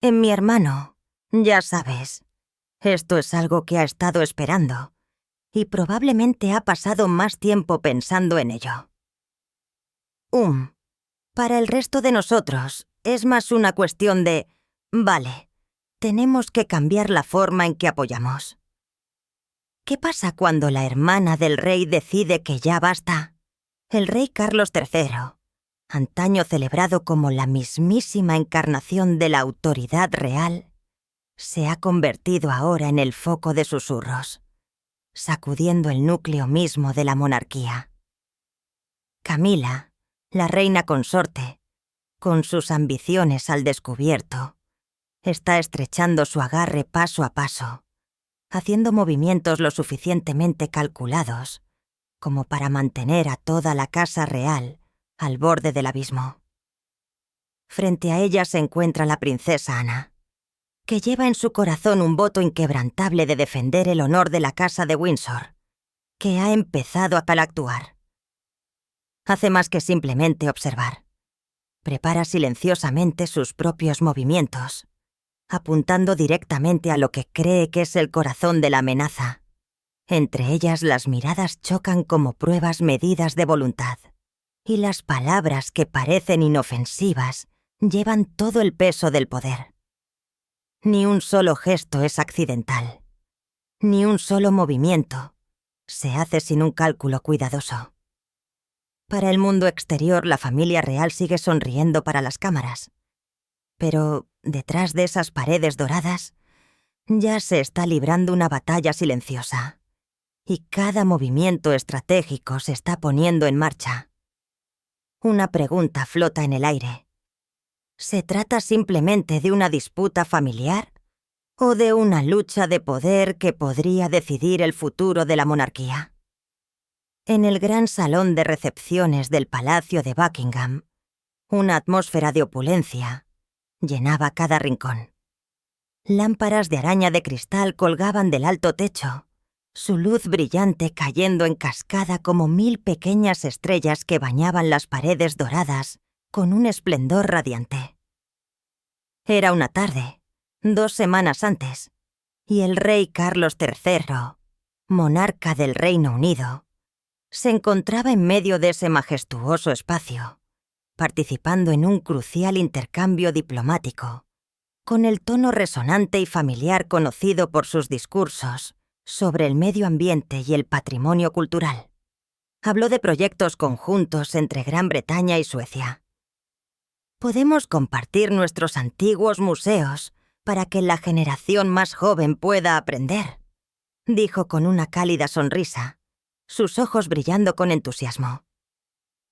En mi hermano, ya sabes. Esto es algo que ha estado esperando, y probablemente ha pasado más tiempo pensando en ello. Para el resto de nosotros, es más una cuestión de, vale, tenemos que cambiar la forma en que apoyamos. ¿Qué pasa cuando la hermana del rey decide que ya basta? El rey Carlos III, antaño celebrado como la mismísima encarnación de la autoridad real, se ha convertido ahora en el foco de susurros, sacudiendo el núcleo mismo de la monarquía. Camila, la reina consorte, con sus ambiciones al descubierto, está estrechando su agarre paso a paso, haciendo movimientos lo suficientemente calculados como para mantener a toda la casa real al borde del abismo. Frente a ella se encuentra la princesa Ana, que lleva en su corazón un voto inquebrantable de defender el honor de la casa de Windsor, que ha empezado a actuar. Hace más que simplemente observar. Prepara silenciosamente sus propios movimientos, apuntando directamente a lo que cree que es el corazón de la amenaza. Entre ellas las miradas chocan como pruebas medidas de voluntad, y las palabras que parecen inofensivas llevan todo el peso del poder. Ni un solo gesto es accidental, ni un solo movimiento se hace sin un cálculo cuidadoso. Para el mundo exterior, la familia real sigue sonriendo para las cámaras, pero detrás de esas paredes doradas ya se está librando una batalla silenciosa. Y cada movimiento estratégico se está poniendo en marcha. Una pregunta flota en el aire. ¿Se trata simplemente de una disputa familiar o de una lucha de poder que podría decidir el futuro de la monarquía? En el gran salón de recepciones del Palacio de Buckingham, una atmósfera de opulencia llenaba cada rincón. Lámparas de araña de cristal colgaban del alto techo, su luz brillante cayendo en cascada como 1000 pequeñas estrellas que bañaban las paredes doradas con un esplendor radiante. Era una tarde, 2 semanas antes, y el rey Carlos III, monarca del Reino Unido, se encontraba en medio de ese majestuoso espacio, participando en un crucial intercambio diplomático, con el tono resonante y familiar conocido por sus discursos sobre el medio ambiente y el patrimonio cultural. Habló de proyectos conjuntos entre Gran Bretaña y Suecia. Podemos compartir nuestros antiguos museos para que la generación más joven pueda aprender, dijo con una cálida sonrisa, sus ojos brillando con entusiasmo.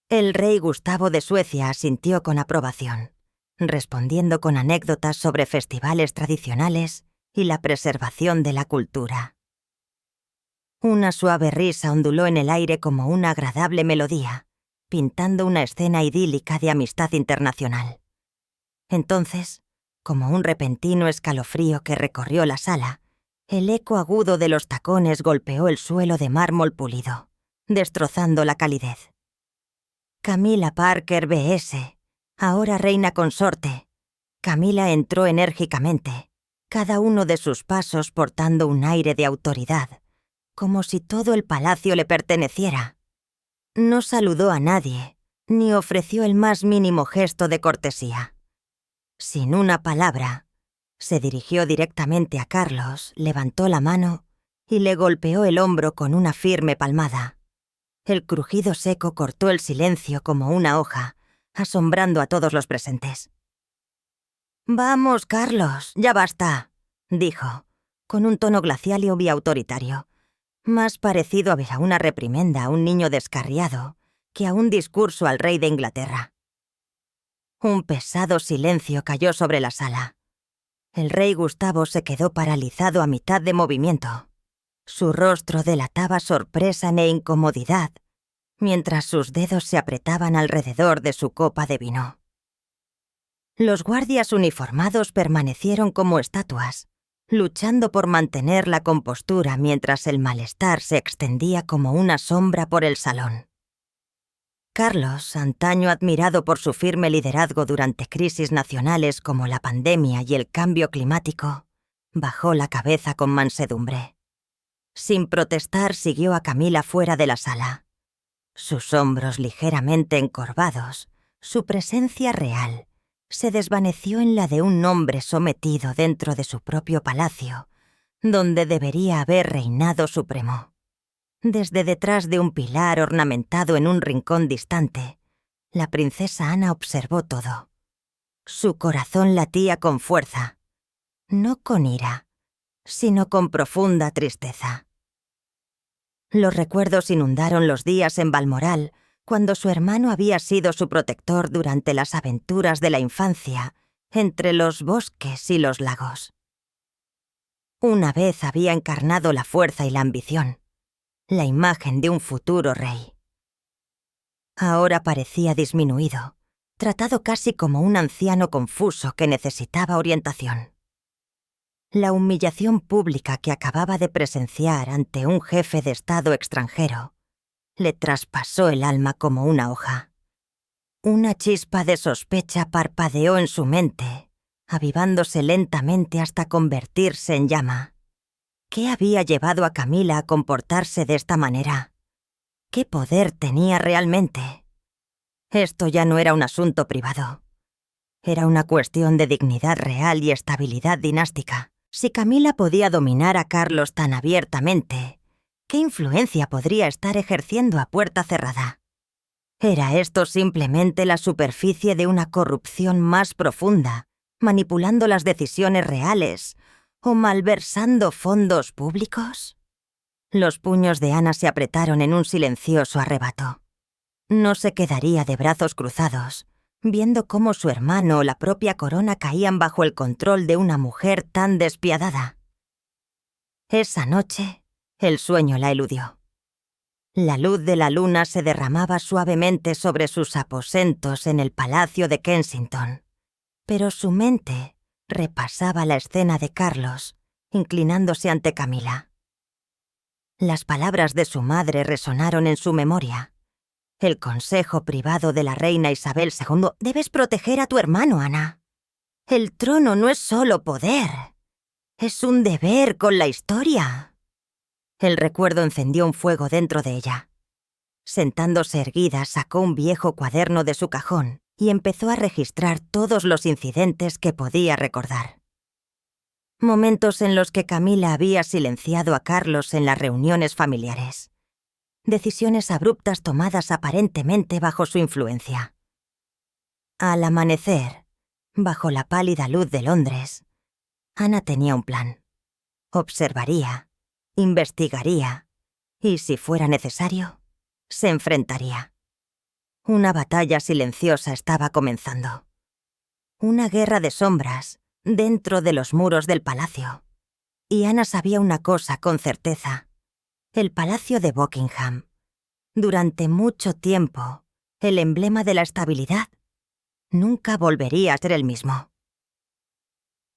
El rey Gustavo de Suecia asintió con aprobación, respondiendo con anécdotas sobre festivales tradicionales y la preservación de la cultura. Una suave risa onduló en el aire como una agradable melodía, pintando una escena idílica de amistad internacional. Entonces, como un repentino escalofrío que recorrió la sala, el eco agudo de los tacones golpeó el suelo de mármol pulido, destrozando la calidez. Camila Parker B.S., ahora reina consorte. Camila entró enérgicamente, cada uno de sus pasos portando un aire de autoridad, como si todo el palacio le perteneciera. No saludó a nadie, ni ofreció el más mínimo gesto de cortesía. Sin una palabra, se dirigió directamente a Carlos, levantó la mano y le golpeó el hombro con una firme palmada. El crujido seco cortó el silencio como una hoja, asombrando a todos los presentes. «Vamos, Carlos, ya basta», dijo, con un tono glacial y autoritario, más parecido a una reprimenda a un niño descarriado que a un discurso al rey de Inglaterra. Un pesado silencio cayó sobre la sala. El rey Gustavo se quedó paralizado a mitad de movimiento. Su rostro delataba sorpresa e incomodidad, mientras sus dedos se apretaban alrededor de su copa de vino. Los guardias uniformados permanecieron como estatuas, luchando por mantener la compostura mientras el malestar se extendía como una sombra por el salón. Carlos, antaño admirado por su firme liderazgo durante crisis nacionales como la pandemia y el cambio climático, bajó la cabeza con mansedumbre. Sin protestar, siguió a Camila fuera de la sala. Sus hombros ligeramente encorvados, su presencia real, se desvaneció en la de un hombre sometido dentro de su propio palacio, donde debería haber reinado supremo. Desde detrás de un pilar ornamentado en un rincón distante, la princesa Ana observó todo. Su corazón latía con fuerza, no con ira, sino con profunda tristeza. Los recuerdos inundaron los días en Balmoral, cuando su hermano había sido su protector durante las aventuras de la infancia, entre los bosques y los lagos. Una vez había encarnado la fuerza y la ambición, la imagen de un futuro rey. Ahora parecía disminuido, tratado casi como un anciano confuso que necesitaba orientación. La humillación pública que acababa de presenciar ante un jefe de Estado extranjero le traspasó el alma como una hoja. Una chispa de sospecha parpadeó en su mente, avivándose lentamente hasta convertirse en llama. ¿Qué había llevado a Camila a comportarse de esta manera? ¿Qué poder tenía realmente? Esto ya no era un asunto privado. Era una cuestión de dignidad real y estabilidad dinástica. Si Camila podía dominar a Carlos tan abiertamente, ¿qué influencia podría estar ejerciendo a puerta cerrada? ¿Era esto simplemente la superficie de una corrupción más profunda, manipulando las decisiones reales o malversando fondos públicos? Los puños de Ana se apretaron en un silencioso arrebato. No se quedaría de brazos cruzados, viendo cómo su hermano o la propia corona caían bajo el control de una mujer tan despiadada. Esa noche, el sueño la eludió. La luz de la luna se derramaba suavemente sobre sus aposentos en el Palacio de Kensington, pero su mente repasaba la escena de Carlos, inclinándose ante Camila. Las palabras de su madre resonaron en su memoria. El consejo privado de la reina Isabel II: debes proteger a tu hermano, Ana. El trono no es solo poder, es un deber con la historia. El recuerdo encendió un fuego dentro de ella. Sentándose erguida, sacó un viejo cuaderno de su cajón y empezó a registrar todos los incidentes que podía recordar. Momentos en los que Camila había silenciado a Carlos en las reuniones familiares. Decisiones abruptas tomadas aparentemente bajo su influencia. Al amanecer, bajo la pálida luz de Londres, Ana tenía un plan. Observaría, investigaría y, si fuera necesario, se enfrentaría. Una batalla silenciosa estaba comenzando. Una guerra de sombras dentro de los muros del palacio. Y Ana sabía una cosa con certeza. El Palacio de Buckingham, durante mucho tiempo, el emblema de la estabilidad, nunca volvería a ser el mismo.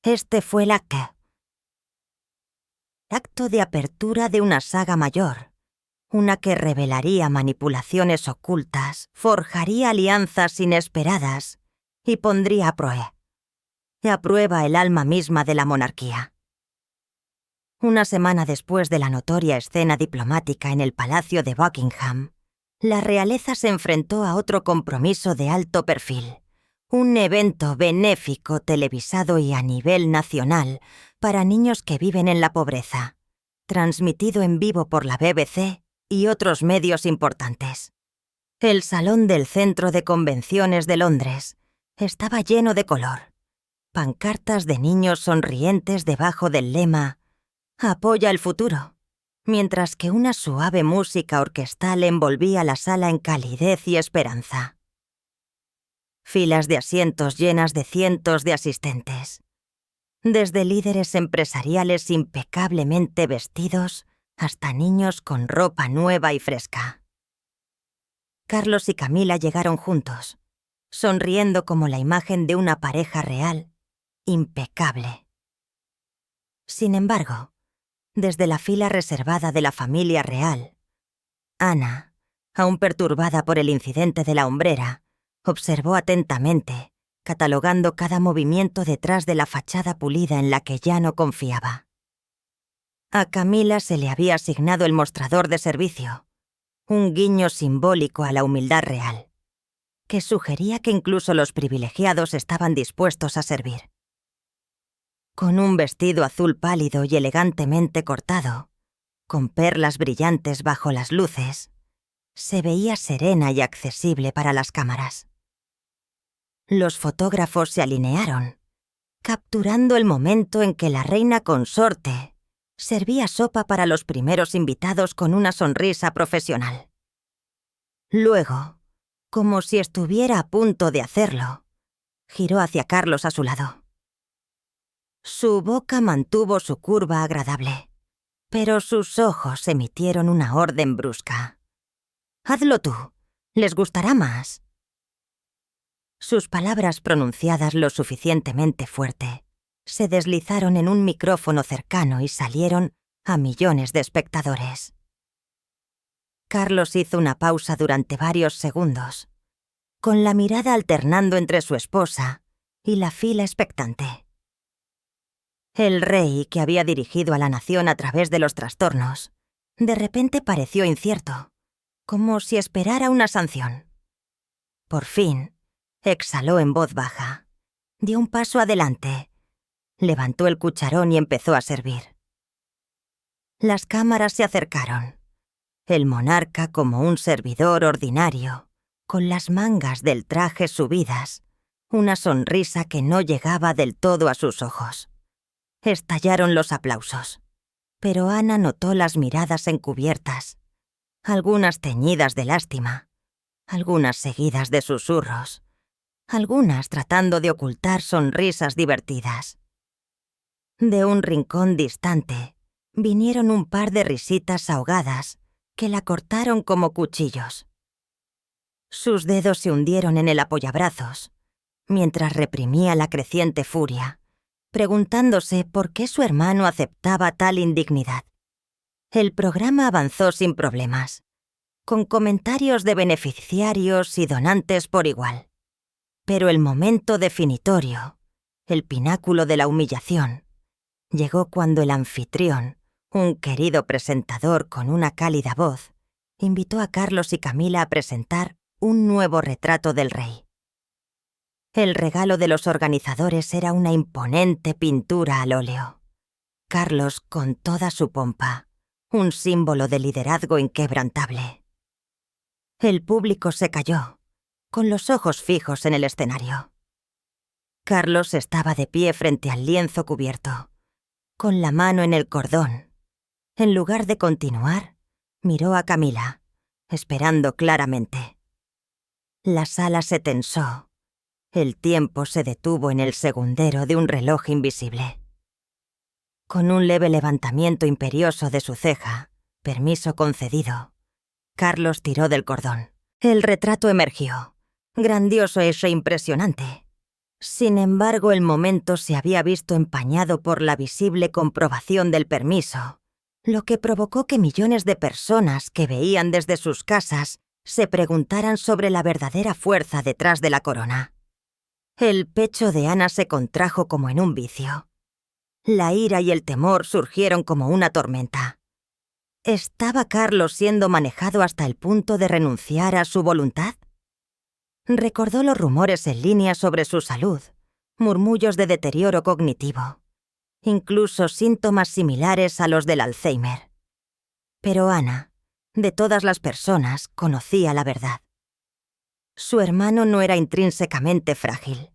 Este fue el acto de apertura de una saga mayor, una que revelaría manipulaciones ocultas, forjaría alianzas inesperadas y pondría a prueba el alma misma de la monarquía. Una semana después de la notoria escena diplomática en el Palacio de Buckingham, la realeza se enfrentó a otro compromiso de alto perfil, un evento benéfico televisado y a nivel nacional para niños que viven en la pobreza, transmitido en vivo por la BBC y otros medios importantes. El salón del Centro de Convenciones de Londres estaba lleno de color. Pancartas de niños sonrientes debajo del lema «Apoya el futuro», mientras que una suave música orquestal envolvía la sala en calidez y esperanza. Filas de asientos llenas de cientos de asistentes, desde líderes empresariales impecablemente vestidos hasta niños con ropa nueva y fresca. Carlos y Camila llegaron juntos, sonriendo como la imagen de una pareja real, impecable. Sin embargo, desde la fila reservada de la familia real, Ana, aún perturbada por el incidente de la hombrera, observó atentamente, catalogando cada movimiento detrás de la fachada pulida en la que ya no confiaba. A Camila se le había asignado el mostrador de servicio, un guiño simbólico a la humildad real, que sugería que incluso los privilegiados estaban dispuestos a servir. Con un vestido azul pálido y elegantemente cortado, con perlas brillantes bajo las luces, se veía serena y accesible para las cámaras. Los fotógrafos se alinearon, capturando el momento en que la reina consorte servía sopa para los primeros invitados con una sonrisa profesional. Luego, como si estuviera a punto de hacerlo, giró hacia Carlos a su lado. Su boca mantuvo su curva agradable, pero sus ojos emitieron una orden brusca. «Hazlo tú, les gustará más». Sus palabras pronunciadas lo suficientemente fuerte se deslizaron en un micrófono cercano y salieron a millones de espectadores. Carlos hizo una pausa durante varios segundos, con la mirada alternando entre su esposa y la fila expectante. El rey, que había dirigido a la nación a través de los trastornos, de repente pareció incierto, como si esperara una sanción. Por fin, exhaló en voz baja, dio un paso adelante, levantó el cucharón y empezó a servir. Las cámaras se acercaron. El monarca como un servidor ordinario, con las mangas del traje subidas, una sonrisa que no llegaba del todo a sus ojos. Estallaron los aplausos, pero Ana notó las miradas encubiertas, algunas teñidas de lástima, algunas seguidas de susurros, algunas tratando de ocultar sonrisas divertidas. De un rincón distante, vinieron un par de risitas ahogadas que la cortaron como cuchillos. Sus dedos se hundieron en el apoyabrazos, mientras reprimía la creciente furia, preguntándose por qué su hermano aceptaba tal indignidad. El programa avanzó sin problemas, con comentarios de beneficiarios y donantes por igual. Pero el momento definitorio, el pináculo de la humillación, llegó cuando el anfitrión, un querido presentador con una cálida voz, invitó a Carlos y Camila a presentar un nuevo retrato del rey. El regalo de los organizadores era una imponente pintura al óleo. Carlos con toda su pompa, un símbolo de liderazgo inquebrantable. El público se calló, con los ojos fijos en el escenario. Carlos estaba de pie frente al lienzo cubierto, con la mano en el cordón. En lugar de continuar, miró a Camila, esperando claramente. La sala se tensó. El tiempo se detuvo en el segundero de un reloj invisible. Con un leve levantamiento imperioso de su ceja, permiso concedido, Carlos tiró del cordón. El retrato emergió, grandioso e impresionante. Sin embargo, el momento se había visto empañado por la visible comprobación del permiso, lo que provocó que millones de personas que veían desde sus casas se preguntaran sobre la verdadera fuerza detrás de la corona. El pecho de Ana se contrajo como en un vicio. La ira y el temor surgieron como una tormenta. ¿Estaba Carlos siendo manejado hasta el punto de renunciar a su voluntad? Recordó los rumores en línea sobre su salud, murmullos de deterioro cognitivo, incluso síntomas similares a los del Alzheimer. Pero Ana, de todas las personas, conocía la verdad. Su hermano no era intrínsecamente frágil.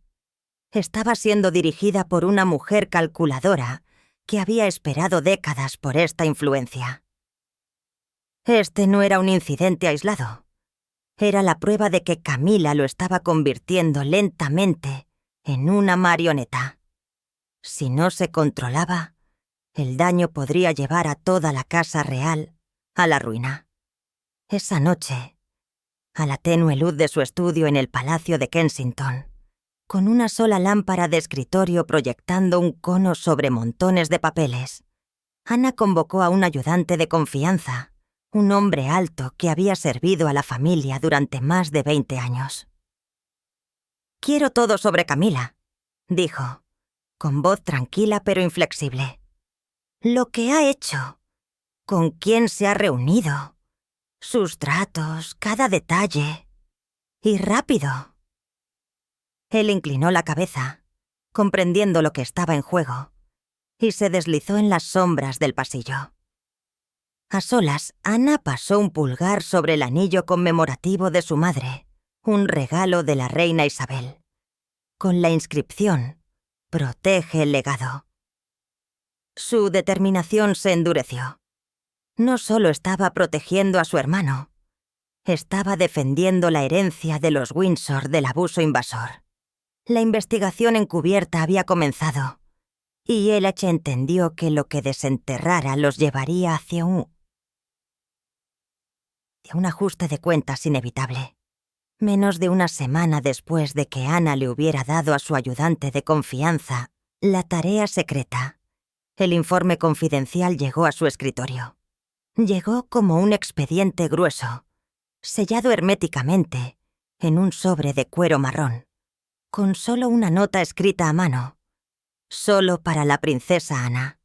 Estaba siendo dirigida por una mujer calculadora que había esperado décadas por esta influencia. Este no era un incidente aislado. Era la prueba de que Camila lo estaba convirtiendo lentamente en una marioneta. Si no se controlaba, el daño podría llevar a toda la casa real a la ruina. Esa noche, a la tenue luz de su estudio en el Palacio de Kensington, con una sola lámpara de escritorio proyectando un cono sobre montones de papeles, Ana convocó a un ayudante de confianza, un hombre alto que había servido a la familia durante más de 20 años. «Quiero todo sobre Camila», dijo, con voz tranquila pero inflexible. «Lo que ha hecho, con quién se ha reunido, sus tratos, cada detalle. Y rápido». Él inclinó la cabeza, comprendiendo lo que estaba en juego, y se deslizó en las sombras del pasillo. A solas, Ana pasó un pulgar sobre el anillo conmemorativo de su madre, un regalo de la reina Isabel, con la inscripción «Protege el legado». Su determinación se endureció. No solo estaba protegiendo a su hermano, estaba defendiendo la herencia de los Windsor del abuso invasor. La investigación encubierta había comenzado, y LH entendió que lo que desenterrara los llevaría hacia un ajuste de cuentas inevitable. Menos de una semana después de que Ana le hubiera dado a su ayudante de confianza la tarea secreta, el informe confidencial llegó a su escritorio. Llegó como un expediente grueso, sellado herméticamente, en un sobre de cuero marrón, con solo una nota escrita a mano, solo para la princesa Ana.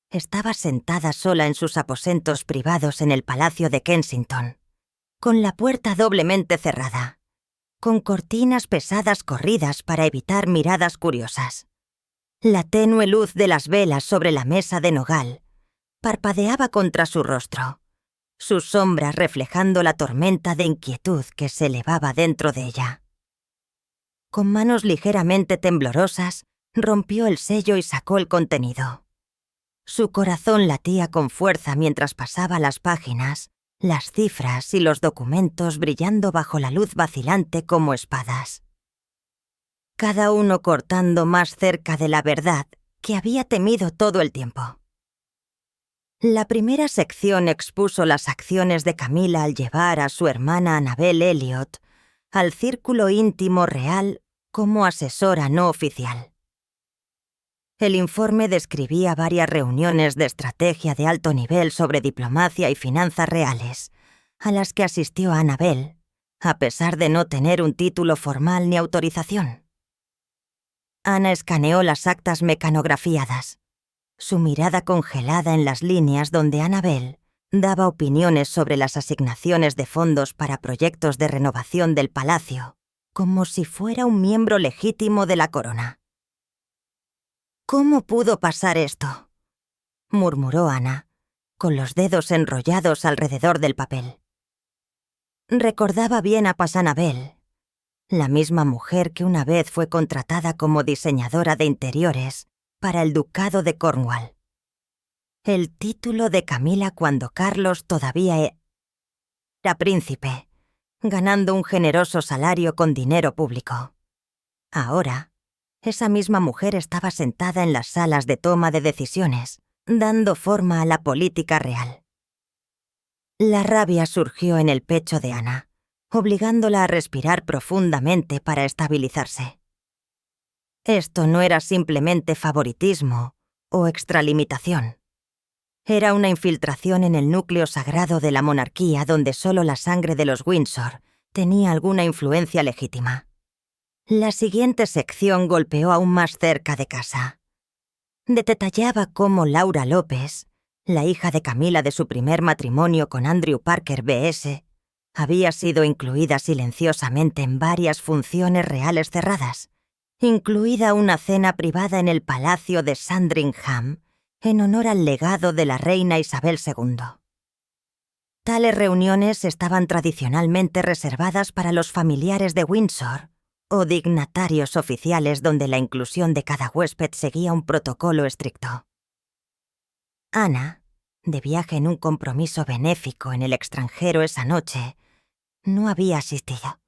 Estaba sentada sola en sus aposentos privados en el Palacio de Kensington, con la puerta doblemente cerrada, con cortinas pesadas corridas para evitar miradas curiosas. La tenue luz de las velas sobre la mesa de nogal parpadeaba contra su rostro, sus sombras reflejando la tormenta de inquietud que se elevaba dentro de ella. Con manos ligeramente temblorosas, rompió el sello y sacó el contenido. Su corazón latía con fuerza mientras pasaba las páginas, las cifras y los documentos brillando bajo la luz vacilante como espadas. Cada uno cortando más cerca de la verdad que había temido todo el tiempo. La primera sección expuso las acciones de Camila al llevar a su hermana Annabel Elliot al círculo íntimo real como asesora no oficial. El informe describía varias reuniones de estrategia de alto nivel sobre diplomacia y finanzas reales, a las que asistió Annabel, a pesar de no tener un título formal ni autorización. Ana escaneó las actas mecanografiadas, su mirada congelada en las líneas donde Annabel daba opiniones sobre las asignaciones de fondos para proyectos de renovación del palacio, como si fuera un miembro legítimo de la corona. «¿Cómo pudo pasar esto?», murmuró Ana, con los dedos enrollados alrededor del papel. Recordaba bien a Annabel, la misma mujer que una vez fue contratada como diseñadora de interiores para el ducado de Cornwall. El título de Camila cuando Carlos todavía era príncipe, ganando un generoso salario con dinero público. Ahora, esa misma mujer estaba sentada en las salas de toma de decisiones, dando forma a la política real. La rabia surgió en el pecho de Ana, obligándola a respirar profundamente para estabilizarse. Esto no era simplemente favoritismo o extralimitación. Era una infiltración en el núcleo sagrado de la monarquía donde solo la sangre de los Windsor tenía alguna influencia legítima. La siguiente sección golpeó aún más cerca de casa. Detallaba cómo Laura López, la hija de Camila de su primer matrimonio con Andrew Parker B.S., había sido incluida silenciosamente en varias funciones reales cerradas, incluida una cena privada en el Palacio de Sandringham, en honor al legado de la reina Isabel II. Tales reuniones estaban tradicionalmente reservadas para los familiares de Windsor o dignatarios oficiales donde la inclusión de cada huésped seguía un protocolo estricto. Ana, de viaje en un compromiso benéfico en el extranjero esa noche, no había asistido.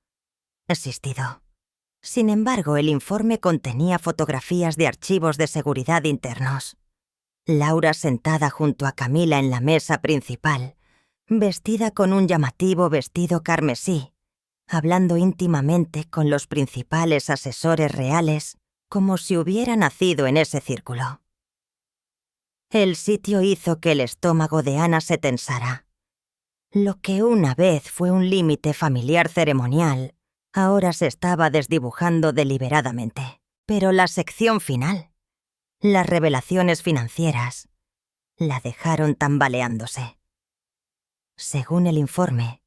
Sin embargo, el informe contenía fotografías de archivos de seguridad internos. Laura sentada junto a Camila en la mesa principal, vestida con un llamativo vestido carmesí, hablando íntimamente con los principales asesores reales como si hubiera nacido en ese círculo. El sitio hizo que el estómago de Ana se tensara, Lo que una vez fue un límite familiar ceremonial, ahora se estaba desdibujando deliberadamente. Pero la sección final, las revelaciones financieras, la dejaron tambaleándose. Según el informe,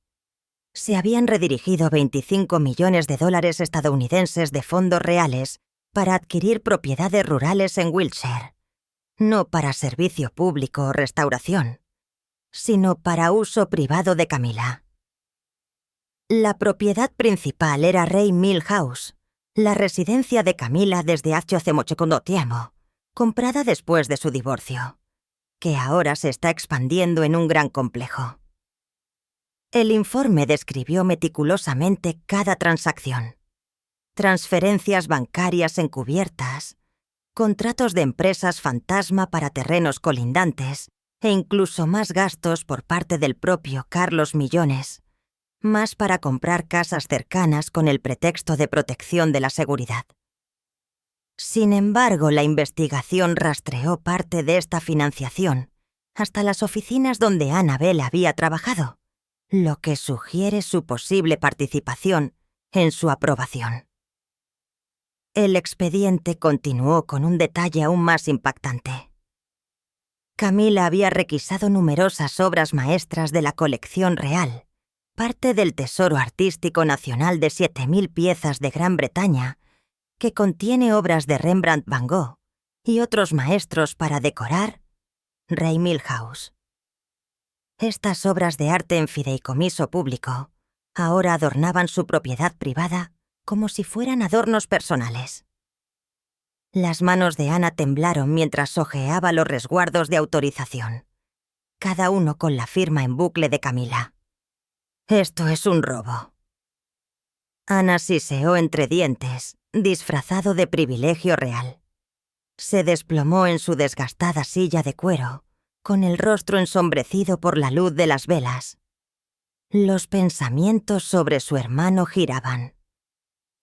se habían redirigido 25 millones de dólares estadounidenses de fondos reales para adquirir propiedades rurales en Wiltshire, no para servicio público o restauración, sino para uso privado de Camila. La propiedad principal era Rey Mill House, la residencia de Camila desde hace mucho tiempo, comprada después de su divorcio, que ahora se está expandiendo en un gran complejo. El informe describió meticulosamente cada transacción. Transferencias bancarias encubiertas, contratos de empresas fantasma para terrenos colindantes e incluso más gastos por parte del propio Carlos Millones, más para comprar casas cercanas con el pretexto de protección de la seguridad. Sin embargo, la investigación rastreó parte de esta financiación hasta las oficinas donde Annabel había trabajado, lo que sugiere su posible participación en su aprobación. El expediente continuó con un detalle aún más impactante. Camila había requisado numerosas obras maestras de la colección real, parte del Tesoro Artístico Nacional de 7.000 piezas de Gran Bretaña, que contiene obras de Rembrandt, Van Gogh y otros maestros para decorar Rey Mill House. Estas obras de arte en fideicomiso público ahora adornaban su propiedad privada como si fueran adornos personales. Las manos de Ana temblaron mientras hojeaba los resguardos de autorización, cada uno con la firma en bucle de Camila. «Esto es un robo». Ana siseó entre dientes, disfrazado de privilegio real. Se desplomó en su desgastada silla de cuero, con el rostro ensombrecido por la luz de las velas. Los pensamientos sobre su hermano giraban.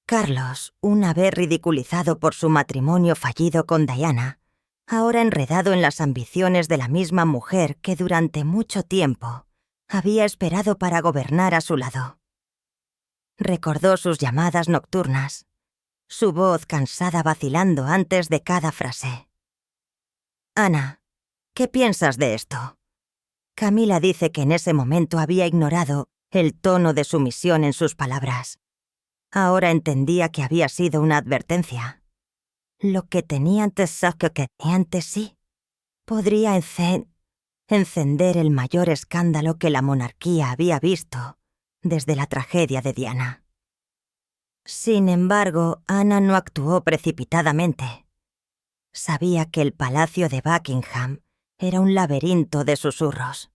Carlos, una vez ridiculizado por su matrimonio fallido con Diana, ahora enredado en las ambiciones de la misma mujer que durante mucho tiempo había esperado para gobernar a su lado. Recordó sus llamadas nocturnas, su voz cansada vacilando antes de cada frase. «Ana, ¿qué piensas de esto?» Camila dice que en ese momento había ignorado el tono de sumisión en sus palabras. Ahora entendía que había sido una advertencia. Lo que tenía antes sí podría encender el mayor escándalo que la monarquía había visto desde la tragedia de Diana. Sin embargo, Ana no actuó precipitadamente. Sabía que el palacio de Buckingham era un laberinto de susurros,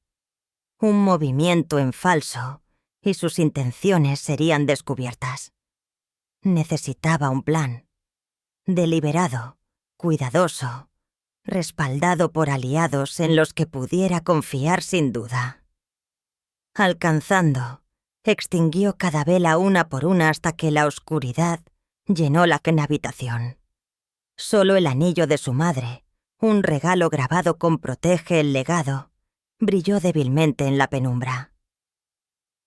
un movimiento en falso, y sus intenciones serían descubiertas. Necesitaba un plan, deliberado, cuidadoso, respaldado por aliados en los que pudiera confiar sin duda. Alcanzando, extinguió cada vela una por una hasta que la oscuridad llenó la habitación. Solo el anillo de su madre, un regalo grabado con «Protege el legado», brilló débilmente en la penumbra.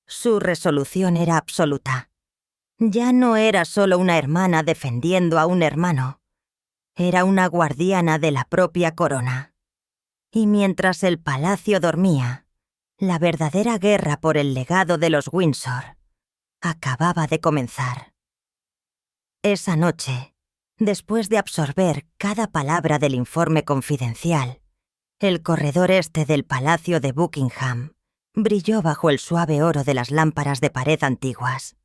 Su resolución era absoluta. Ya no era solo una hermana defendiendo a un hermano, era una guardiana de la propia corona. Y mientras el palacio dormía, la verdadera guerra por el legado de los Windsor acababa de comenzar. Esa noche, después de absorber cada palabra del informe confidencial, el corredor este del palacio de Buckingham brilló bajo el suave oro de las lámparas de pared antiguas,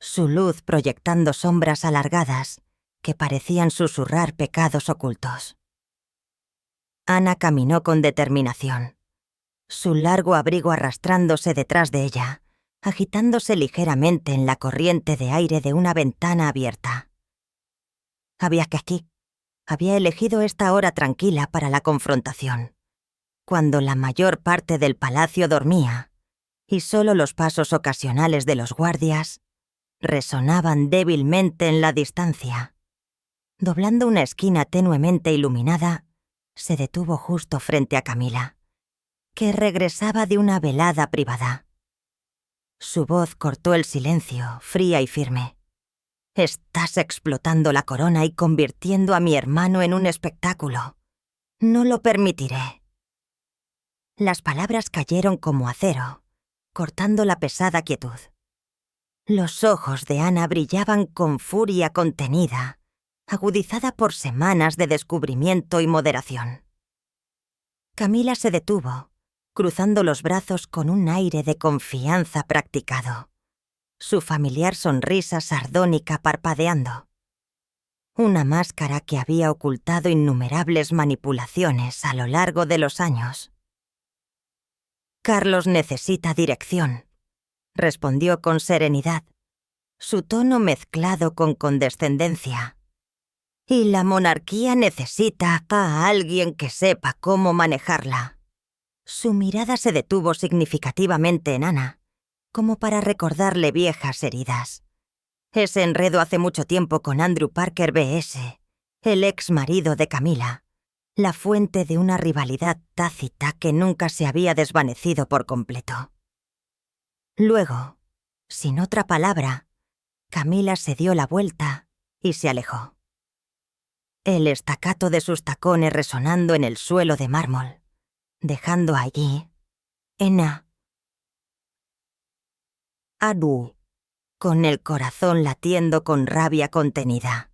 su luz proyectando sombras alargadas que parecían susurrar pecados ocultos. Ana caminó con determinación, su largo abrigo arrastrándose detrás de ella, agitándose ligeramente en la corriente de aire de una ventana abierta. Había elegido esta hora tranquila para la confrontación, cuando la mayor parte del palacio dormía y solo los pasos ocasionales de los guardias resonaban débilmente en la distancia. Doblando una esquina tenuemente iluminada, se detuvo justo frente a Camila, que regresaba de una velada privada. Su voz cortó el silencio, fría y firme. «Estás explotando la corona y convirtiendo a mi hermano en un espectáculo. No lo permitiré». Las palabras cayeron como acero, cortando la pesada quietud. Los ojos de Ana brillaban con furia contenida, agudizada por semanas de descubrimiento y moderación. Camila se detuvo, cruzando los brazos con un aire de confianza practicado, su familiar sonrisa sardónica parpadeando. Una máscara que había ocultado innumerables manipulaciones a lo largo de los años. «Carlos necesita dirección», respondió con serenidad, su tono mezclado con condescendencia. «Y la monarquía necesita a alguien que sepa cómo manejarla». Su mirada se detuvo significativamente en Ana, como para recordarle viejas heridas. Ese enredo hace mucho tiempo con Andrew Parker B.S., el ex marido de Camila, la fuente de una rivalidad tácita que nunca se había desvanecido por completo. Luego, sin otra palabra, Camila se dio la vuelta y se alejó. El estacato de sus tacones resonando en el suelo de mármol, dejando allí, Anu, con el corazón latiendo con rabia contenida.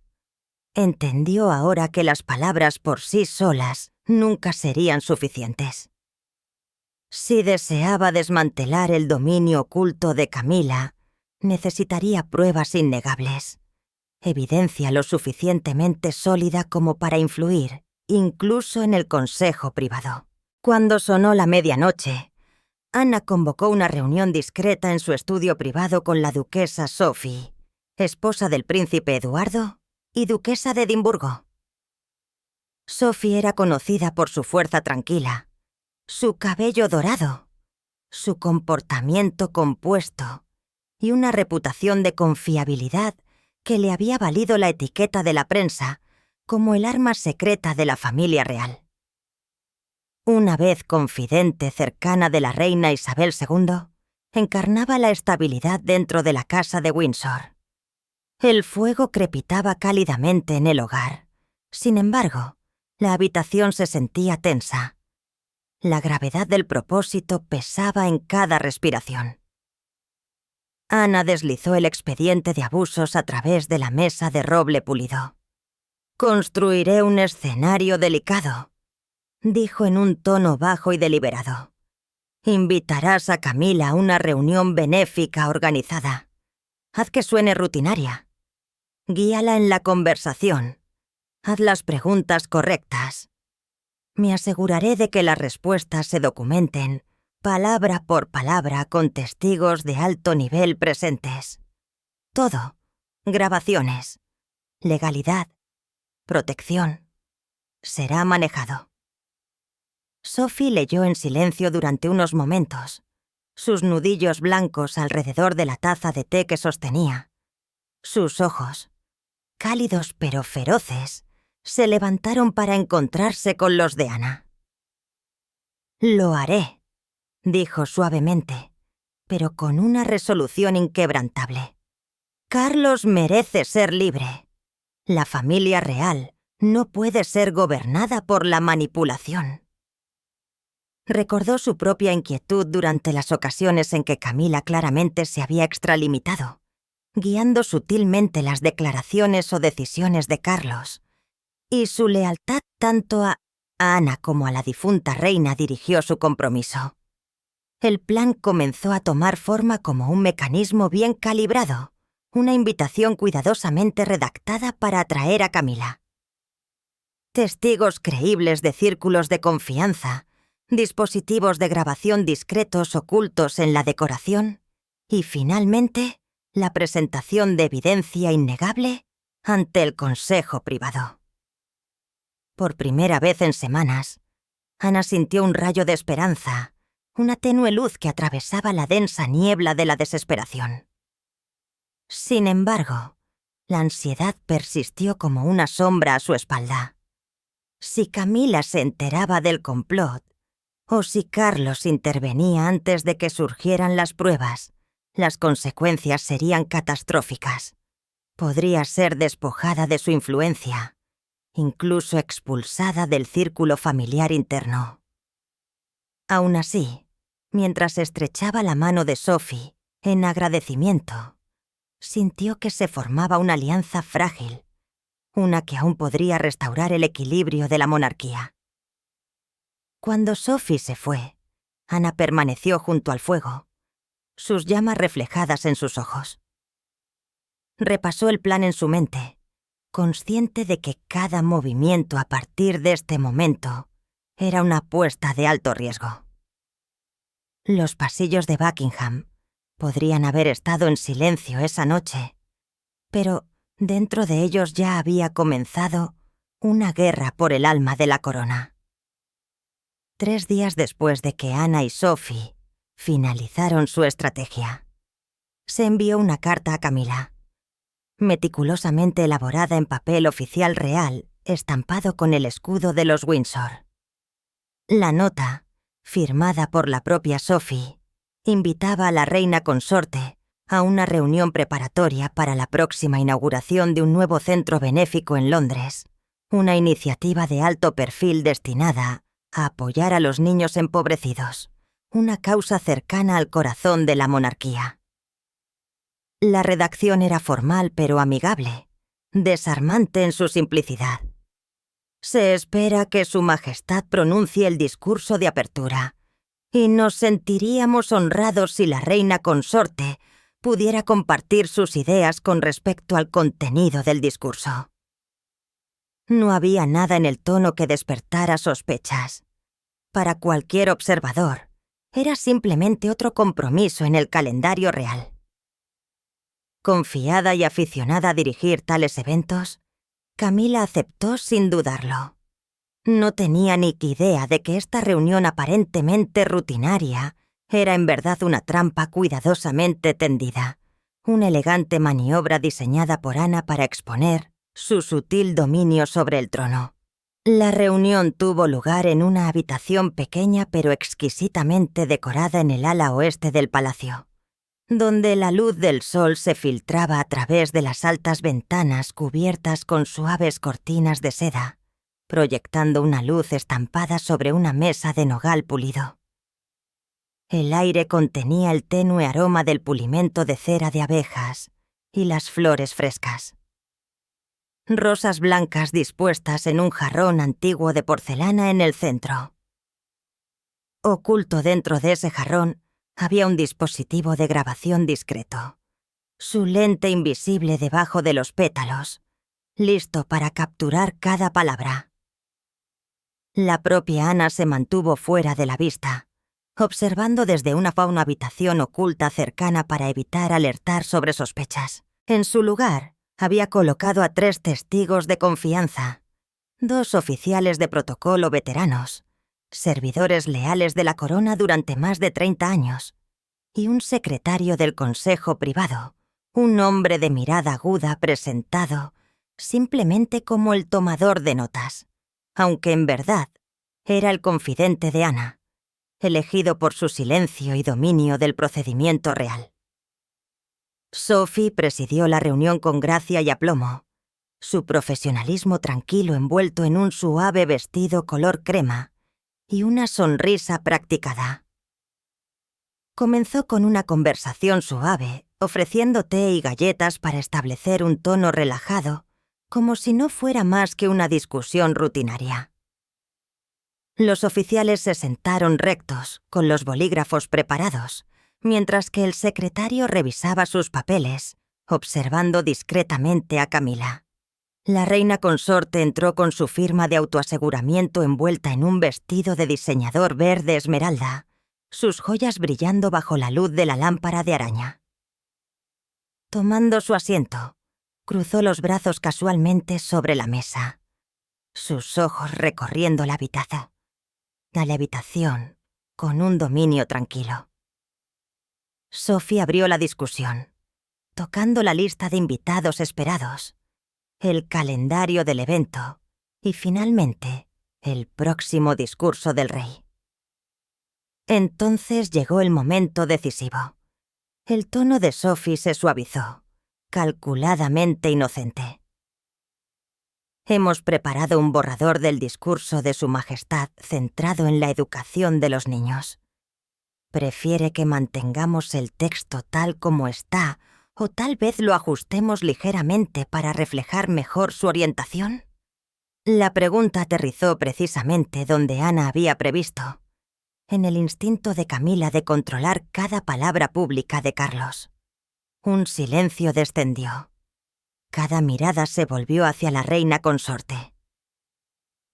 Entendió ahora que las palabras por sí solas nunca serían suficientes. Si deseaba desmantelar el dominio oculto de Camila, necesitaría pruebas innegables, evidencia lo suficientemente sólida como para influir, incluso en el consejo privado. Cuando sonó la medianoche, Ana convocó una reunión discreta en su estudio privado con la duquesa Sophie, esposa del príncipe Eduardo y duquesa de Edimburgo. Sophie era conocida por su fuerza tranquila, su cabello dorado, su comportamiento compuesto y una reputación de confiabilidad que le había valido la etiqueta de la prensa como el arma secreta de la familia real. Una vez confidente cercana de la reina Isabel II, encarnaba la estabilidad dentro de la casa de Windsor. El fuego crepitaba cálidamente en el hogar. Sin embargo, la habitación se sentía tensa. La gravedad del propósito pesaba en cada respiración. Ana deslizó el expediente de abusos a través de la mesa de roble pulido. «Construiré un escenario delicado», dijo en un tono bajo y deliberado. «Invitarás a Camila a una reunión benéfica organizada. Haz que suene rutinaria. Guíala en la conversación. Haz las preguntas correctas. Me aseguraré de que las respuestas se documenten, palabra por palabra, con testigos de alto nivel presentes. Todo. Grabaciones. Legalidad. Protección. Será manejado». Sophie leyó en silencio durante unos momentos, sus nudillos blancos alrededor de la taza de té que sostenía. Sus ojos, cálidos pero feroces, se levantaron para encontrarse con los de Ana. «Lo haré», dijo suavemente, pero con una resolución inquebrantable. «Carlos merece ser libre. La familia real no puede ser gobernada por la manipulación». Recordó su propia inquietud durante las ocasiones en que Camila claramente se había extralimitado, guiando sutilmente las declaraciones o decisiones de Carlos, y su lealtad tanto a Ana como a la difunta reina dirigió su compromiso. El plan comenzó a tomar forma como un mecanismo bien calibrado, una invitación cuidadosamente redactada para atraer a Camila. Testigos creíbles de círculos de confianza, dispositivos de grabación discretos ocultos en la decoración y, finalmente, la presentación de evidencia innegable ante el consejo privado. Por primera vez en semanas, Ana sintió un rayo de esperanza, una tenue luz que atravesaba la densa niebla de la desesperación. Sin embargo, la ansiedad persistió como una sombra a su espalda. Si Camila se enteraba del complot, o si Carlos intervenía antes de que surgieran las pruebas, las consecuencias serían catastróficas. Podría ser despojada de su influencia, incluso expulsada del círculo familiar interno. Aún así, mientras estrechaba la mano de Sophie en agradecimiento, sintió que se formaba una alianza frágil, una que aún podría restaurar el equilibrio de la monarquía. Cuando Sophie se fue, Ana permaneció junto al fuego, sus llamas reflejadas en sus ojos. Repasó el plan en su mente, consciente de que cada movimiento a partir de este momento era una apuesta de alto riesgo. Los pasillos de Buckingham podrían haber estado en silencio esa noche, pero dentro de ellos ya había comenzado una guerra por el alma de la corona. 3 días después de que Ana y Sophie finalizaron su estrategia, se envió una carta a Camila, meticulosamente elaborada en papel oficial real, estampado con el escudo de los Windsor. La nota, firmada por la propia Sophie, invitaba a la reina consorte a una reunión preparatoria para la próxima inauguración de un nuevo centro benéfico en Londres, una iniciativa de alto perfil destinada a apoyar a los niños empobrecidos, una causa cercana al corazón de la monarquía. La redacción era formal pero amigable, desarmante en su simplicidad. Se espera que Su Majestad pronuncie el discurso de apertura, y nos sentiríamos honrados si la reina consorte pudiera compartir sus ideas con respecto al contenido del discurso. No había nada en el tono que despertara sospechas. Para cualquier observador, era simplemente otro compromiso en el calendario real. Confiada y aficionada a dirigir tales eventos, Camila aceptó sin dudarlo. No tenía ni idea de que esta reunión aparentemente rutinaria era en verdad una trampa cuidadosamente tendida, una elegante maniobra diseñada por Ana para exponer su sutil dominio sobre el trono. La reunión tuvo lugar en una habitación pequeña pero exquisitamente decorada en el ala oeste del palacio, donde la luz del sol se filtraba a través de las altas ventanas cubiertas con suaves cortinas de seda, proyectando una luz estampada sobre una mesa de nogal pulido. El aire contenía el tenue aroma del pulimento de cera de abejas y las flores frescas. Rosas blancas dispuestas en un jarrón antiguo de porcelana en el centro. Oculto dentro de ese jarrón había un dispositivo de grabación discreto, su lente invisible debajo de los pétalos, listo para capturar cada palabra. La propia Ana se mantuvo fuera de la vista, observando desde una habitación oculta cercana para evitar alertar sobre sospechas. En su lugar, había colocado a 3 testigos de confianza, 2 oficiales de protocolo veteranos, servidores leales de la corona durante más de 30 años, y un secretario del Consejo Privado, un hombre de mirada aguda presentado simplemente como el tomador de notas, aunque en verdad era el confidente de Ana, elegido por su silencio y dominio del procedimiento real. Sophie presidió la reunión con gracia y aplomo, su profesionalismo tranquilo envuelto en un suave vestido color crema y una sonrisa practicada. Comenzó con una conversación suave, ofreciendo té y galletas para establecer un tono relajado, como si no fuera más que una discusión rutinaria. Los oficiales se sentaron rectos, con los bolígrafos preparados, mientras que el secretario revisaba sus papeles, observando discretamente a Camila. La reina consorte entró con su firma de autoaseguramiento envuelta en un vestido de diseñador verde esmeralda, sus joyas brillando bajo la luz de la lámpara de araña. Tomando su asiento, cruzó los brazos casualmente sobre la mesa, sus ojos recorriendo la habitación con un dominio tranquilo. Sophie abrió la discusión, tocando la lista de invitados esperados, el calendario del evento y finalmente el próximo discurso del rey. Entonces llegó el momento decisivo. El tono de Sophie se suavizó, calculadamente inocente. Hemos preparado un borrador del discurso de Su Majestad centrado en la educación de los niños. ¿Prefiere que mantengamos el texto tal como está o tal vez lo ajustemos ligeramente para reflejar mejor su orientación? La pregunta aterrizó precisamente donde Ana había previsto, en el instinto de Camila de controlar cada palabra pública de Carlos. Un silencio descendió. Cada mirada se volvió hacia la reina consorte.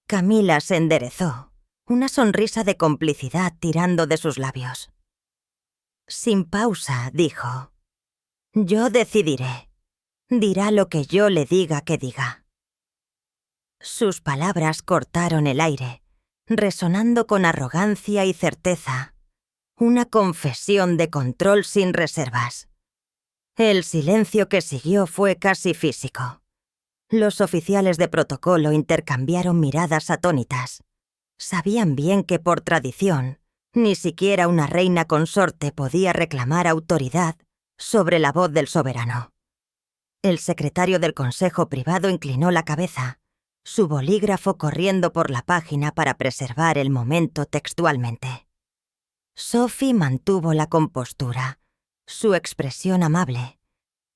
Camila se enderezó, una sonrisa de complicidad tirando de sus labios. Sin pausa, dijo: «Yo decidiré. Dirá lo que yo le diga que diga». Sus palabras cortaron el aire, resonando con arrogancia y certeza. Una confesión de control sin reservas. El silencio que siguió fue casi físico. Los oficiales de protocolo intercambiaron miradas atónitas. Sabían bien que por tradición, ni siquiera una reina consorte podía reclamar autoridad sobre la voz del soberano. El secretario del Consejo Privado inclinó la cabeza, su bolígrafo corriendo por la página para preservar el momento textualmente. Sophie mantuvo la compostura, su expresión amable,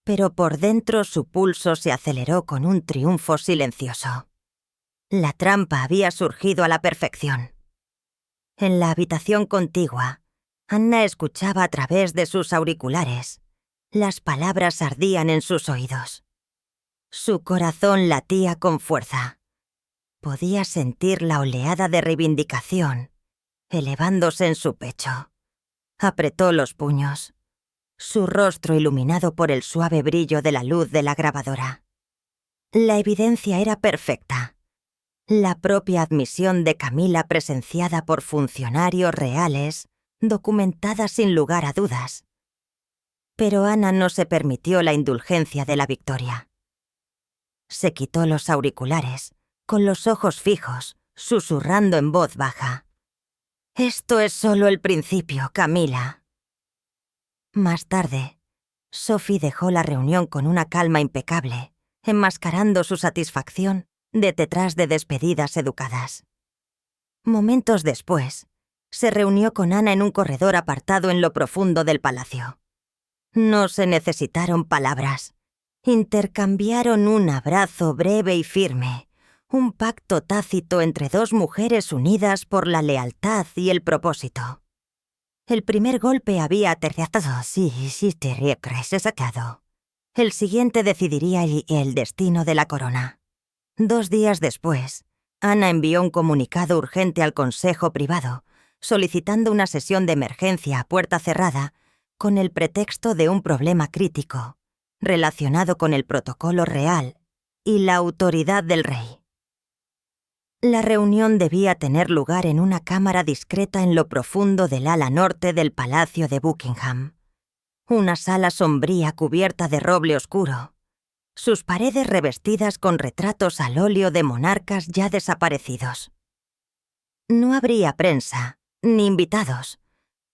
pero por dentro su pulso se aceleró con un triunfo silencioso. La trampa había surgido a la perfección. En la habitación contigua, Anna escuchaba a través de sus auriculares. Las palabras ardían en sus oídos. Su corazón latía con fuerza. Podía sentir la oleada de reivindicación elevándose en su pecho. Apretó los puños, su rostro iluminado por el suave brillo de la luz de la grabadora. La evidencia era perfecta. La propia admisión de Camila presenciada por funcionarios reales, documentada sin lugar a dudas. Pero Ana no se permitió la indulgencia de la victoria. Se quitó los auriculares, con los ojos fijos, susurrando en voz baja: «Esto es solo el principio, Camila». Más tarde, Sophie dejó la reunión con una calma impecable, enmascarando su satisfacción detrás de despedidas educadas. Momentos después, se reunió con Ana en un corredor apartado en lo profundo del palacio. No se necesitaron palabras. Intercambiaron un abrazo breve y firme, un pacto tácito entre dos mujeres unidas por la lealtad y el propósito. El primer golpe había aterrizado, sí, te crees sacado. El siguiente decidiría el destino de la corona. 2 días después, Ana envió un comunicado urgente al Consejo Privado, solicitando una sesión de emergencia a puerta cerrada con el pretexto de un problema crítico, relacionado con el protocolo real y la autoridad del rey. La reunión debía tener lugar en una cámara discreta en lo profundo del ala norte del Palacio de Buckingham. Una sala sombría cubierta de roble oscuro, sus paredes revestidas con retratos al óleo de monarcas ya desaparecidos. No habría prensa, ni invitados,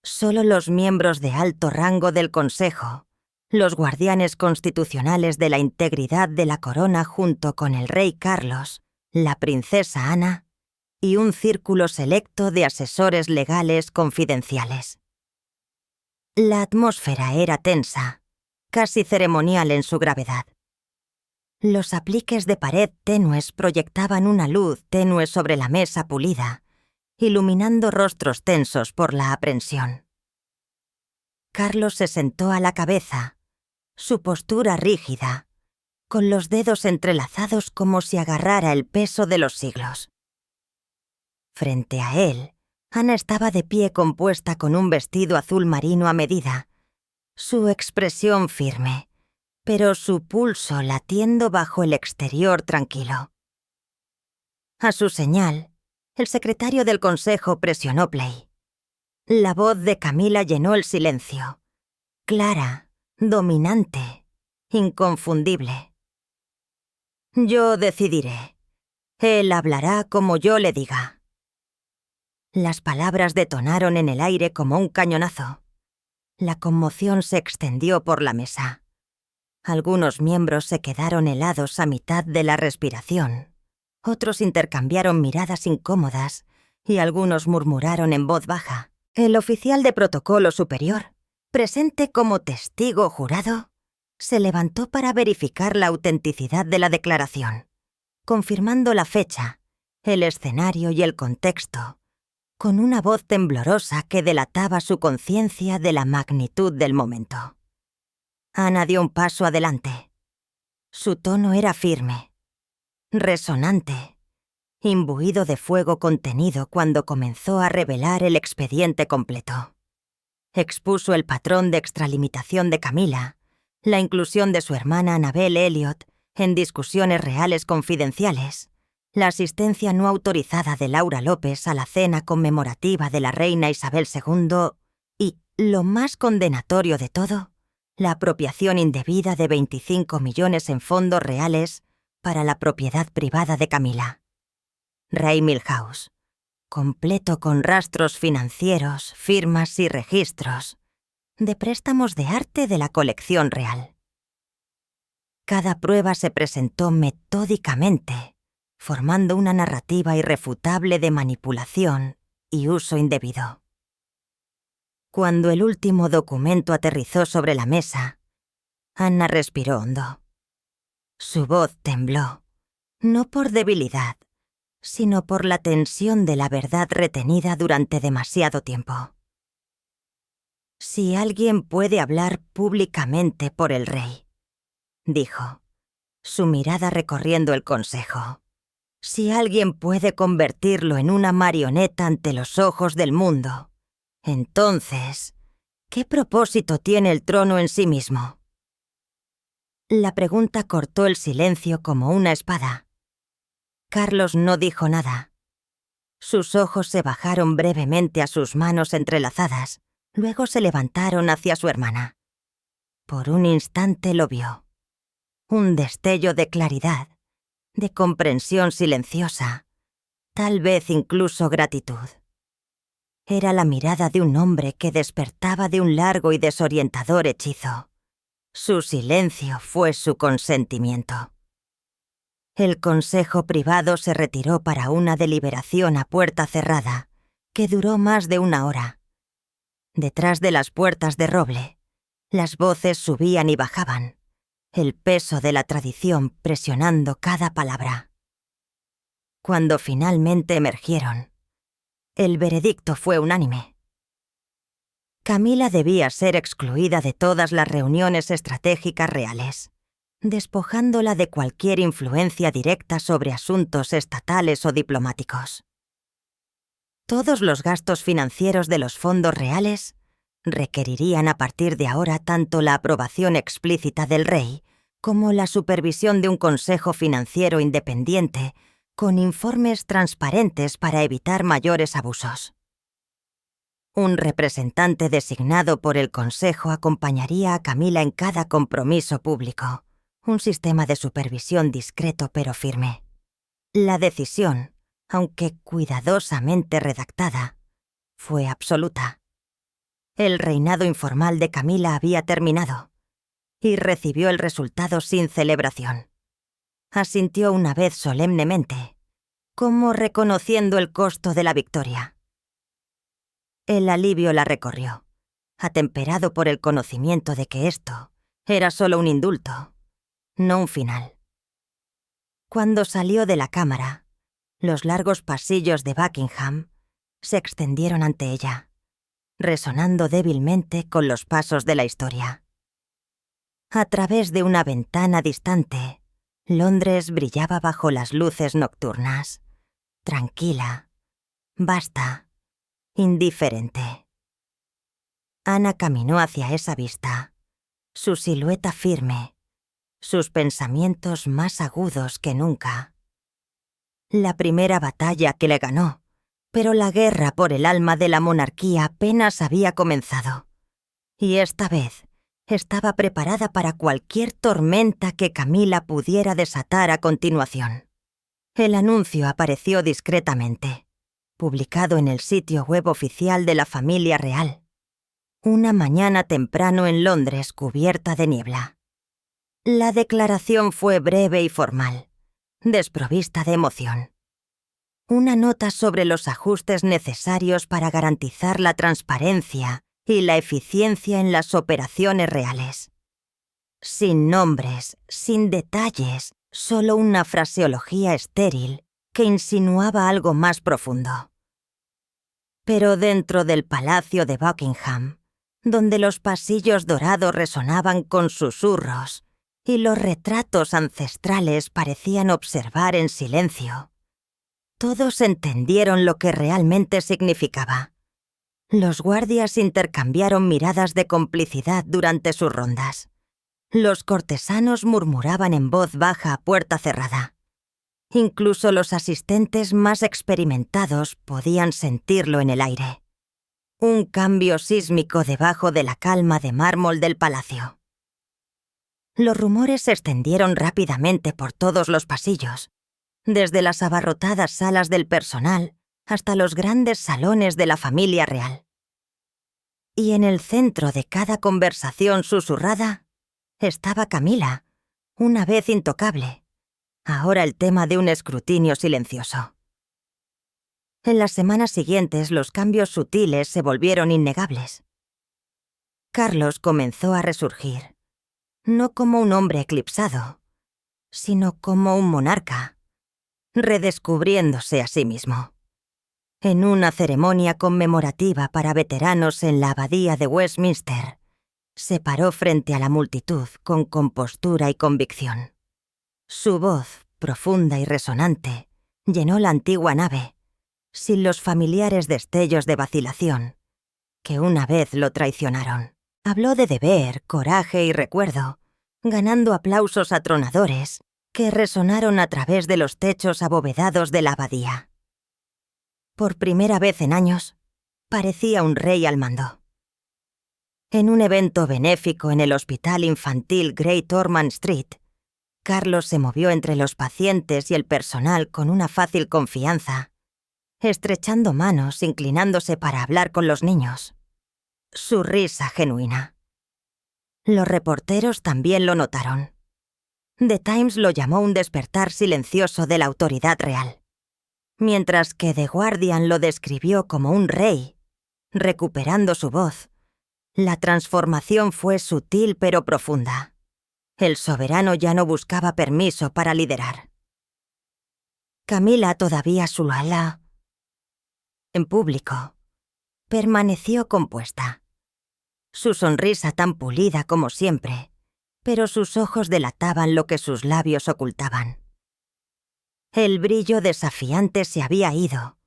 solo los miembros de alto rango del Consejo, los guardianes constitucionales de la integridad de la corona junto con el rey Carlos, la princesa Ana y un círculo selecto de asesores legales confidenciales. La atmósfera era tensa, casi ceremonial en su gravedad. Los apliques de pared tenues proyectaban una luz tenue sobre la mesa pulida, iluminando rostros tensos por la aprensión. Carlos se sentó a la cabeza, su postura rígida, con los dedos entrelazados como si agarrara el peso de los siglos. Frente a él, Ana estaba de pie compuesta con un vestido azul marino a medida, su expresión firme, pero su pulso latiendo bajo el exterior tranquilo. A su señal, el secretario del Consejo presionó play. La voz de Camila llenó el silencio, clara, dominante, inconfundible. «Yo decidiré. Él hablará como yo le diga». Las palabras detonaron en el aire como un cañonazo. La conmoción se extendió por la mesa. Algunos miembros se quedaron helados a mitad de la respiración. Otros intercambiaron miradas incómodas y algunos murmuraron en voz baja. El oficial de protocolo superior, presente como testigo jurado, se levantó para verificar la autenticidad de la declaración, confirmando la fecha, el escenario y el contexto, con una voz temblorosa que delataba su conciencia de la magnitud del momento. Ana dio un paso adelante. Su tono era firme, resonante, imbuido de fuego contenido cuando comenzó a revelar el expediente completo. Expuso el patrón de extralimitación de Camila, la inclusión de su hermana Annabelle Elliot en discusiones reales confidenciales, la asistencia no autorizada de Laura López a la cena conmemorativa de la reina Isabel II y, lo más condenatorio de todo, la apropiación indebida de 25 millones en fondos reales para la propiedad privada de Camila. Ray Milhouse, completo con rastros financieros, firmas y registros de préstamos de arte de la colección real. Cada prueba se presentó metódicamente, formando una narrativa irrefutable de manipulación y uso indebido. Cuando el último documento aterrizó sobre la mesa, Anna respiró hondo. Su voz tembló, no por debilidad, sino por la tensión de la verdad retenida durante demasiado tiempo. Si alguien puede hablar públicamente por el rey, dijo, su mirada recorriendo el consejo. Si alguien puede convertirlo en una marioneta ante los ojos del mundo, entonces, ¿qué propósito tiene el trono en sí mismo? La pregunta cortó el silencio como una espada. Carlos no dijo nada. Sus ojos se bajaron brevemente a sus manos entrelazadas, luego se levantaron hacia su hermana. Por un instante lo vio. Un destello de claridad, de comprensión silenciosa, tal vez incluso gratitud. Era la mirada de un hombre que despertaba de un largo y desorientador hechizo. Su silencio fue su consentimiento. El consejo privado se retiró para una deliberación a puerta cerrada, que duró más de una hora. Detrás de las puertas de roble, las voces subían y bajaban, el peso de la tradición presionando cada palabra. Cuando finalmente emergieron, el veredicto fue unánime. Camila debía ser excluida de todas las reuniones estratégicas reales, despojándola de cualquier influencia directa sobre asuntos estatales o diplomáticos. Todos los gastos financieros de los fondos reales requerirían a partir de ahora tanto la aprobación explícita del rey como la supervisión de un consejo financiero independiente con informes transparentes para evitar mayores abusos. Un representante designado por el consejo acompañaría a Camila en cada compromiso público, un sistema de supervisión discreto pero firme. La decisión, aunque cuidadosamente redactada, fue absoluta. El reinado informal de Camila había terminado y recibió el resultado sin celebración. Asintió una vez solemnemente, como reconociendo el costo de la victoria. El alivio la recorrió, atemperado por el conocimiento de que esto era solo un indulto, no un final. Cuando salió de la cámara, los largos pasillos de Buckingham se extendieron ante ella, resonando débilmente con los pasos de la historia. A través de una ventana distante, Londres brillaba bajo las luces nocturnas, tranquila, vasta, indiferente. Ana caminó hacia esa vista, su silueta firme, sus pensamientos más agudos que nunca. La primera batalla que le ganó, pero la guerra por el alma de la monarquía apenas había comenzado. Y esta vez estaba preparada para cualquier tormenta que Camila pudiera desatar a continuación. El anuncio apareció discretamente, publicado en el sitio web oficial de la familia real. Una mañana temprano en Londres cubierta de niebla. La declaración fue breve y formal, desprovista de emoción. Una nota sobre los ajustes necesarios para garantizar la transparencia y la eficiencia en las operaciones reales. Sin nombres, sin detalles, solo una fraseología estéril que insinuaba algo más profundo. Pero dentro del Palacio de Buckingham, donde los pasillos dorados resonaban con susurros y los retratos ancestrales parecían observar en silencio, todos entendieron lo que realmente significaba. Los guardias intercambiaron miradas de complicidad durante sus rondas. Los cortesanos murmuraban en voz baja a puerta cerrada. Incluso los asistentes más experimentados podían sentirlo en el aire. Un cambio sísmico debajo de la calma de mármol del palacio. Los rumores se extendieron rápidamente por todos los pasillos, desde las abarrotadas salas del personal hasta los grandes salones de la familia real. Y en el centro de cada conversación susurrada estaba Camila, una vez intocable, ahora el tema de un escrutinio silencioso. En las semanas siguientes los cambios sutiles se volvieron innegables. Carlos comenzó a resurgir, no como un hombre eclipsado, sino como un monarca, redescubriéndose a sí mismo. En una ceremonia conmemorativa para veteranos en la abadía de Westminster, se paró frente a la multitud con compostura y convicción. Su voz, profunda y resonante, llenó la antigua nave, sin los familiares destellos de vacilación, que una vez lo traicionaron. Habló de deber, coraje y recuerdo, ganando aplausos atronadores que resonaron a través de los techos abovedados de la abadía. Por primera vez en años, parecía un rey al mando. En un evento benéfico en el Hospital Infantil Great Ormond Street, Carlos se movió entre los pacientes y el personal con una fácil confianza, estrechando manos, inclinándose para hablar con los niños. Su risa genuina. Los reporteros también lo notaron. The Times lo llamó un despertar silencioso de la autoridad real, mientras que The Guardian lo describió como un rey, recuperando su voz. La transformación fue sutil pero profunda. El soberano ya no buscaba permiso para liderar. Camila todavía Sulala, en público, permaneció compuesta. Su sonrisa tan pulida como siempre, pero sus ojos delataban lo que sus labios ocultaban. El brillo desafiante se había ido,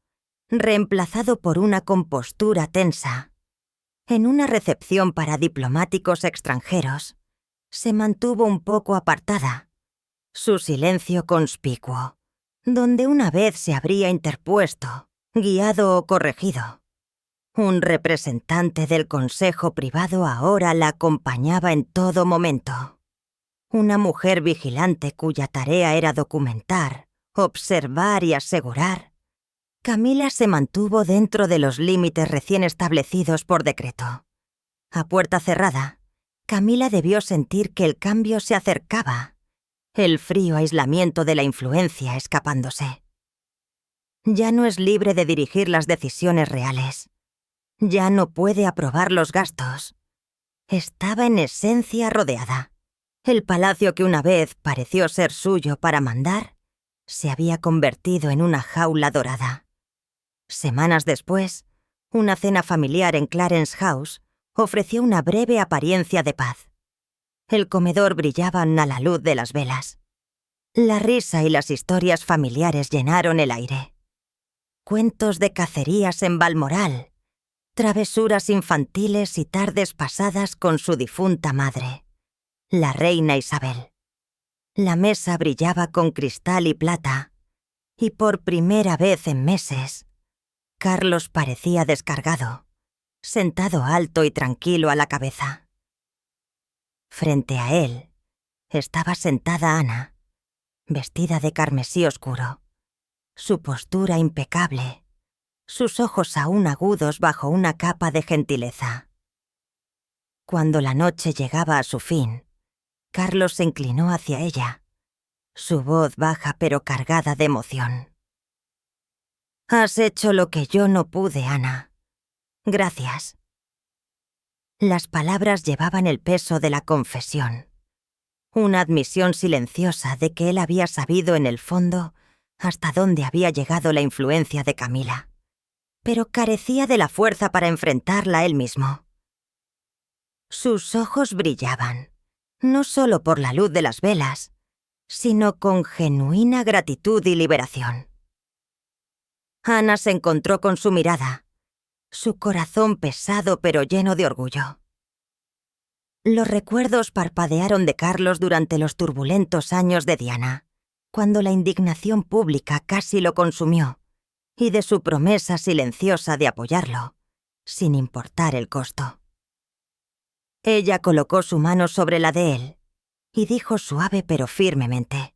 reemplazado por una compostura tensa. En una recepción para diplomáticos extranjeros, se mantuvo un poco apartada, su silencio conspicuo, donde una vez se habría interpuesto, guiado o corregido. Un representante del consejo privado ahora la acompañaba en todo momento. Una mujer vigilante cuya tarea era documentar, observar y asegurar. Camila se mantuvo dentro de los límites recién establecidos por decreto. A puerta cerrada, Camila debió sentir que el cambio se acercaba, el frío aislamiento de la influencia escapándose. Ya no es libre de dirigir las decisiones reales. Ya no puede aprobar los gastos. Estaba en esencia rodeada. El palacio que una vez pareció ser suyo para mandar, se había convertido en una jaula dorada. Semanas después, una cena familiar en Clarence House ofreció una breve apariencia de paz. El comedor brillaban a la luz de las velas. La risa y las historias familiares llenaron el aire. Cuentos de cacerías en Balmoral, travesuras infantiles y tardes pasadas con su difunta madre, la reina Isabel. La mesa brillaba con cristal y plata, y por primera vez en meses, Carlos parecía descargado, sentado alto y tranquilo a la cabeza. Frente a él estaba sentada Ana, vestida de carmesí oscuro, su postura impecable, sus ojos aún agudos bajo una capa de gentileza. Cuando la noche llegaba a su fin, Carlos se inclinó hacia ella, su voz baja pero cargada de emoción. «Has hecho lo que yo no pude, Ana. Gracias». Las palabras llevaban el peso de la confesión, una admisión silenciosa de que él había sabido en el fondo hasta dónde había llegado la influencia de Camila, pero carecía de la fuerza para enfrentarla él mismo. Sus ojos brillaban, no solo por la luz de las velas, sino con genuina gratitud y liberación. Ana se encontró con su mirada, su corazón pesado pero lleno de orgullo. Los recuerdos parpadearon de Carlos durante los turbulentos años de Diana, cuando la indignación pública casi lo consumió, y de su promesa silenciosa de apoyarlo, sin importar el costo. Ella colocó su mano sobre la de él y dijo suave pero firmemente: